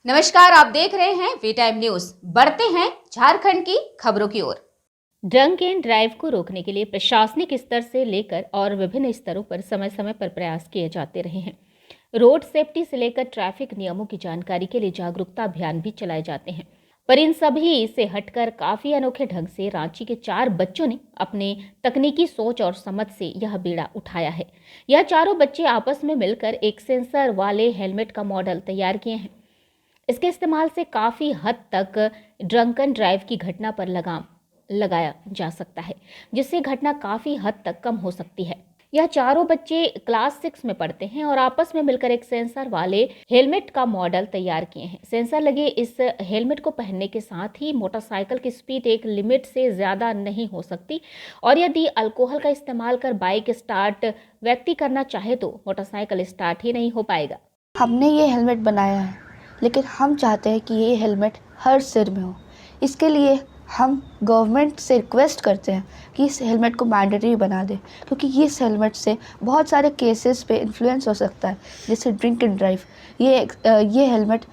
नमस्कार, आप देख रहे हैं वी टाइम न्यूज। बढ़ते हैं झारखंड की खबरों की ओर। ड्रंक एंड ड्राइव को रोकने के लिए प्रशासनिक स्तर से लेकर और विभिन्न स्तरों पर समय समय पर प्रयास किए जाते रहे हैं। रोड सेफ्टी से लेकर ट्रैफिक नियमों की जानकारी के लिए जागरूकता अभियान भी चलाए जाते हैं। पर इन सभी से हटकर काफी अनोखे ढंग से रांची के 4 बच्चों ने अपने तकनीकी सोच और समझ से यह बीड़ा उठाया है। यह चारों बच्चे आपस में मिलकर एक सेंसर वाले हेलमेट का मॉडल तैयार किए हैं। इसके इस्तेमाल से काफी हद तक ड्रंकन ड्राइव की घटना पर लगाम लगाया जा सकता है, जिससे घटना काफी हद तक कम हो सकती है। यह चारों बच्चे क्लास 6 में पढ़ते हैं और आपस में मिलकर एक सेंसर वाले हेलमेट का मॉडल तैयार किए हैं। सेंसर लगे इस हेलमेट को पहनने के साथ ही मोटरसाइकिल की स्पीड एक लिमिट से ज्यादा नहीं हो सकती और यदि अल्कोहल का इस्तेमाल कर बाइक स्टार्ट व्यक्ति करना चाहे तो मोटरसाइकिल स्टार्ट ही नहीं हो पाएगा। हमने ये हेलमेट बनाया है, लेकिन हम चाहते हैं कि ये हेलमेट हर सिर में हो। इसके लिए हम गवर्नमेंट से रिक्वेस्ट करते हैं कि इस हेलमेट को मैंडेटरी बना दें, क्योंकि इस हेलमेट से बहुत सारे केसेस पे इन्फ्लुएंस हो सकता है, जैसे ड्रिंक एंड ड्राइव। ये हेलमेट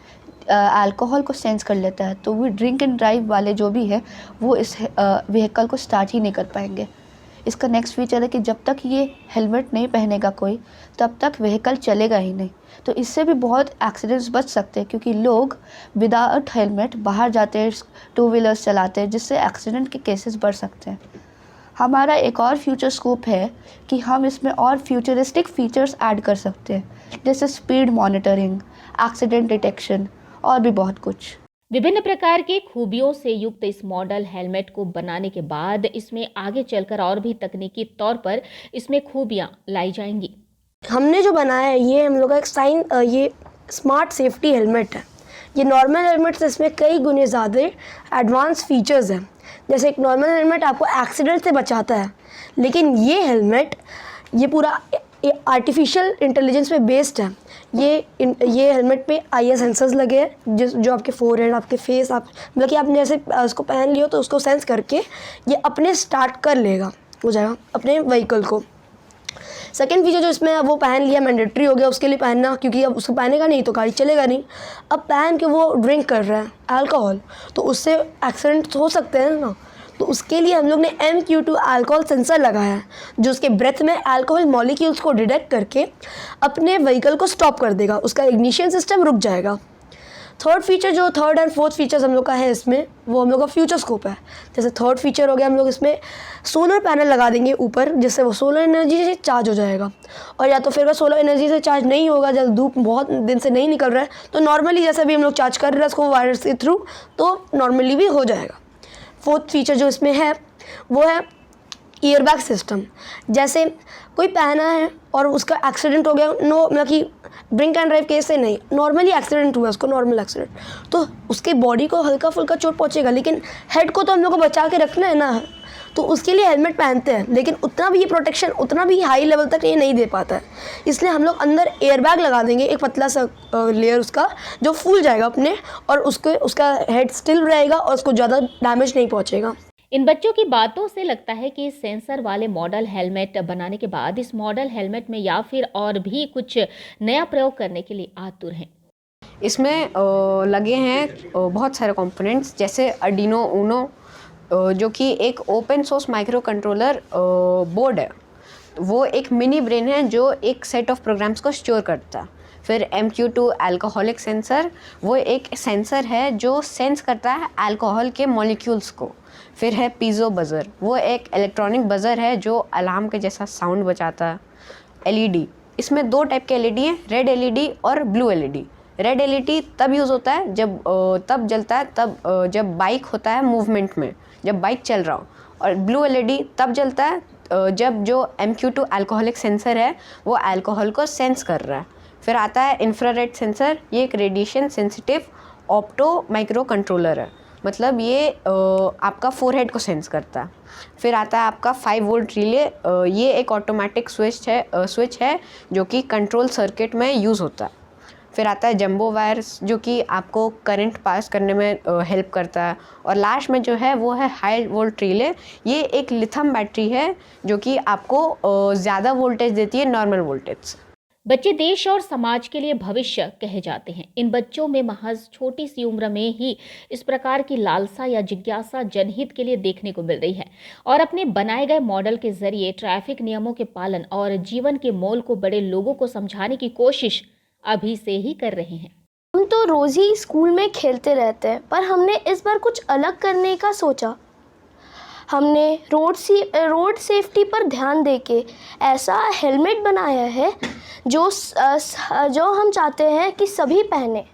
अल्कोहल को सेंस कर लेता है, तो वो ड्रिंक एंड ड्राइव वाले जो भी हैं वो इस व्हीकल को स्टार्ट ही नहीं कर पाएंगे। इसका नेक्स्ट फीचर है कि जब तक ये हेलमेट नहीं पहनेगा कोई, तब तक व्हीकल चलेगा ही नहीं। तो इससे भी बहुत एक्सीडेंट्स बच सकते हैं, क्योंकि लोग विदाउट हेलमेट बाहर जाते हैं, टू व्हीलर्स चलाते हैं, जिससे एक्सीडेंट के केसेस बढ़ सकते हैं। हमारा एक और फ्यूचर स्कोप है कि हम इसमें और फ्यूचरिस्टिक फीचर्स ऐड कर सकते हैं, जैसे स्पीड मॉनिटरिंग, एक्सीडेंट डिटेक्शन और भी बहुत कुछ। विभिन्न प्रकार की खूबियों से युक्त इस मॉडल हेलमेट को बनाने के बाद इसमें आगे चलकर और भी तकनीकी तौर पर इसमें खूबियां लाई जाएंगी। हमने जो बनाया है ये हम लोग का ये स्मार्ट सेफ्टी हेलमेट है। ये नॉर्मल हेलमेट से इसमें कई गुने ज़्यादा एडवांस फीचर्स हैं। जैसे एक नॉर्मल हेलमेट आपको एक्सीडेंट से बचाता है, लेकिन ये हेलमेट ये पूरा आर्टिफिशियल इंटेलिजेंस पे बेस्ड है। ये हेलमेट पे आई सेंसर्स लगे हैं, जो आपके फोरहेड, आपके फेस, आप मतलब कि आपने जैसे उसको पहन लियो तो उसको सेंस करके ये अपने स्टार्ट कर लेगा, हो जाएगा अपने व्हीकल को। सेकेंड फीचर जो इसमें वो पहन लिया, मैंडेटरी हो गया उसके लिए पहनना, क्योंकि अब उसको पहनेगा नहीं तो गाड़ी चलेगा नहीं। अब पहन के वो ड्रिंक कर रहा है अल्कोहल, तो उससे एक्सीडेंट हो सकते हैं ना। तो उसके लिए हम लोग ने MQ2 अल्कोहल सेंसर लगाया है, जो उसके ब्रेथ में अल्कोहल मॉलिक्यूल्स को डिटेक्ट करके अपने व्हीकल को स्टॉप कर देगा, उसका इग्निशन सिस्टम रुक जाएगा। थर्ड एंड फोर्थ फीचर्स हम लोग का है इसमें, वो हम लोग का फ्यूचर स्कोप है। जैसे थर्ड फीचर हो गया, हम लोग इसमें सोलर पैनल लगा देंगे ऊपर, जिससे वो सोलर एनर्जी से चार्ज हो जाएगा। और या तो फिर अगर सोलर एनर्जी से चार्ज नहीं होगा, जब धूप बहुत दिन से नहीं निकल रहा है, तो नॉर्मली जैसे भी हम लोग चार्ज कर रहे हैं उसको वायर के थ्रू, तो नॉर्मली भी हो जाएगा। फोर्थ फीचर जो इसमें है वो है ईयरबैग सिस्टम। जैसे कोई पहना है और उसका एक्सीडेंट हो गया, मतलब कि ड्रिंक एंड ड्राइव केस से नहीं, नॉर्मली एक्सीडेंट हुआ उसको, नॉर्मल एक्सीडेंट, तो उसके बॉडी को हल्का फुल्का चोट पहुंचेगा, लेकिन हेड को तो हम लोग को बचा के रखना है ना, तो उसके लिए हेलमेट पहनते हैं। लेकिन उतना भी ये प्रोटेक्शन उतना भी हाई लेवल तक ये नहीं दे पाता है, इसलिए हम लोग अंदर एयरबैग लगा देंगे, एक पतला सा लेयर उसका, जो फूल जाएगा अपने, और उसका हेड स्टिल रहेगा और उसको ज़्यादा डैमेज नहीं पहुँचेगा। इन बच्चों की बातों से लगता है कि इस सेंसर वाले मॉडल हेलमेट बनाने के बाद इस मॉडल हेलमेट में या फिर और भी कुछ नया प्रयोग करने के लिए आतुर हैं। इसमें लगे हैं बहुत सारे कंपोनेंट्स, जैसे अर्डिनो ऊनो, जो कि एक open source micro controller board है। वो एक मिनी ब्रेन है जो एक सेट ऑफ प्रोग्राम्स को स्टोर करता है। फिर MQ2 अल्कोहलिक सेंसर, वो एक सेंसर है जो सेंस करता है अल्कोहल के मॉलिक्यूल्स को। फिर है पीजो बज़र, वो एक इलेक्ट्रॉनिक बज़र है जो अलार्म के जैसा साउंड बजाता है। LED, इसमें 2 टाइप के LED हैं, रेड LED और ब्लू LED। रेड LED तब यूज़ होता है तब जलता है जब बाइक होता है मूवमेंट में, जब बाइक चल रहा हो। और ब्लू LED तब जलता है जब जो MQ2 अल्कोहलिक सेंसर है वो अल्कोहल को सेंस कर रहा है। फिर आता है इंफ्रारेड सेंसर, ये एक radiation sensitive opto micro controller है, मतलब ये आपका फोरहेड को सेंस करता है। फिर आता है आपका 5 वोल्ट रिले, ये एक ऑटोमेटिक स्विच है जो कि कंट्रोल सर्किट में यूज़ होता है। फिर आता है जंबो वायर्स, जो कि आपको करंट पास करने में हेल्प करता है। और लास्ट में जो है वो है हाई वोल्ट रिले, ये एक लिथियम बैटरी है जो कि आपको ज़्यादा वोल्टेज देती है नॉर्मल वोल्टेज से। बच्चे देश और समाज के लिए भविष्य कहे जाते हैं। इन बच्चों में महज छोटी सी उम्र में ही इस प्रकार की लालसा या जिज्ञासा जनहित के लिए देखने को मिल रही है और अपने बनाए गए मॉडल के जरिए ट्रैफिक नियमों के पालन और जीवन के मोल को बड़े लोगों को समझाने की कोशिश अभी से ही कर रहे हैं। हम तो रोज़ ही स्कूल में खेलते रहते हैं, पर हमने इस बार कुछ अलग करने का सोचा। हमने रोड सेफ्टी पर ध्यान देके ऐसा हेलमेट बनाया है जो हम चाहते हैं कि सभी पहने।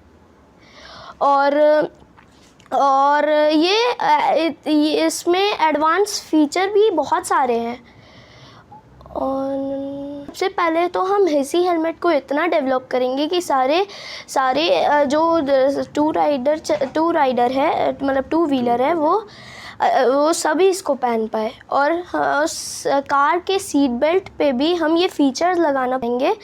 और ये इसमें एडवांस फीचर भी बहुत सारे हैं। और सबसे पहले तो हम इसी हेलमेट को इतना डेवलप करेंगे कि सारे जो टू राइडर है, मतलब टू व्हीलर है, वो सभी इसको पहन पाए। और उस कार के सीट बेल्ट पे भी हम ये फीचर्स लगाना पाएंगे।